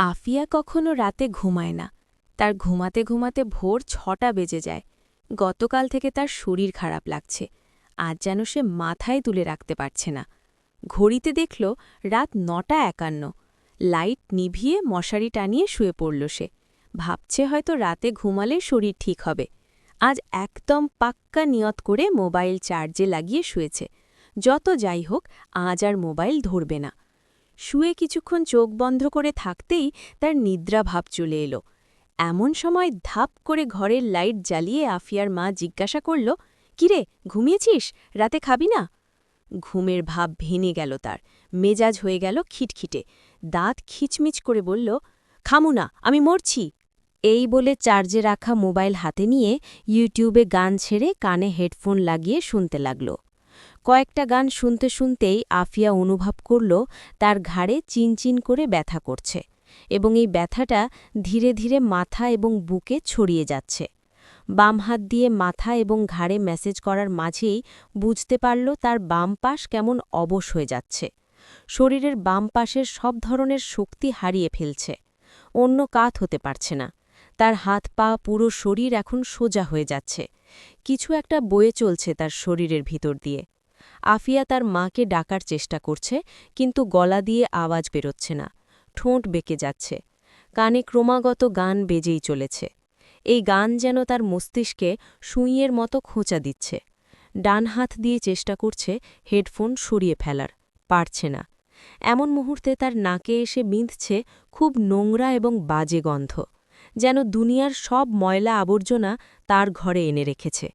আফিয়া কখনো রাতে ঘুমায় না। তার ঘুমাতে ঘুমাতে ভোর ৬টা বেজে যায়। গতকাল থেকে তার শরীর খারাপ লাগছে। আজ যেন সে মাথায় তুলে রাখতে পারছে না। ঘড়িতে দেখল রাত ৯টা ৫১। লাইট নিভিয়ে মশারি টানিয়ে শুয়ে পড়ল সে। ভাবছে হয়তো রাতে ঘুমালে শরীর ঠিক হবে। আজ একদম পাক্কা নিয়ত করে মোবাইল চার্জে লাগিয়ে শুয়েছে। যত যাই হোক, আজ আর মোবাইল ধরবে না। শুয়ে কিছুক্ষণ চোখ বন্ধ করে থাকতেই তার নিদ্রা ভাব চলে এলো। এমন সময় ধাপ করে ঘরের লাইট জ্বালিয়ে আফিয়ার মা জিজ্ঞাসা করল, কিরে, ঘুমিয়েছিস? রাতে খাবি না? ঘুমের ভাব ভেঙে গেল তার। মেজাজ হয়ে গেল খিটখিটে। দাঁত খিচমিচ করে বলল, খামু না, আমি মরছি। এই বলে চার্জে রাখা মোবাইল হাতে নিয়ে ইউটিউবে গান ছেড়ে কানে হেডফোন লাগিয়ে শুনতে লাগল। কয়েকটা গান শুনতে শুনতেই আফিয়া অনুভব করল তার ঘাড়ে চিনচিন করে ব্যথা করছে এবং এই ব্যথাটা ধীরে ধীরে মাথা এবং বুকে ছড়িয়ে যাচ্ছে। বাম হাত দিয়ে মাথা এবং ঘাড়ে ম্যাসেজ করার মাঝেই বুঝতে পারল তার বাম পাশ কেমন অবশ হয়ে যাচ্ছে। শরীরের বাম পাশের সব ধরনের শক্তি হারিয়ে ফেলছে। অন্য কাত হতে পারছে না। তার হাত পা পুরো শরীর এখন সোজা হয়ে যাচ্ছে। কিছু একটা বয়ে চলছে তার শরীরের ভিতর দিয়ে। আফিয়া তার মাকে ডাকার চেষ্টা করছে, কিন্তু গলা দিয়ে আওয়াজ বেরোচ্ছে না। ঠোঁট বেঁকে যাচ্ছে। কানে ক্রমাগত গান বেজেই চলেছে। এই গান যেন তার মস্তিষ্কে সুইয়ের মতো খোঁচা দিচ্ছে। ডান হাত দিয়ে চেষ্টা করছে হেডফোন সরিয়ে ফেলার, পারছে না। এমন মুহূর্তে তার নাকে এসে বিঁধছে খুব নোংরা এবং বাজে গন্ধ, যেন দুনিয়ার সব ময়লা আবর্জনা তার ঘরে এনে রেখেছে।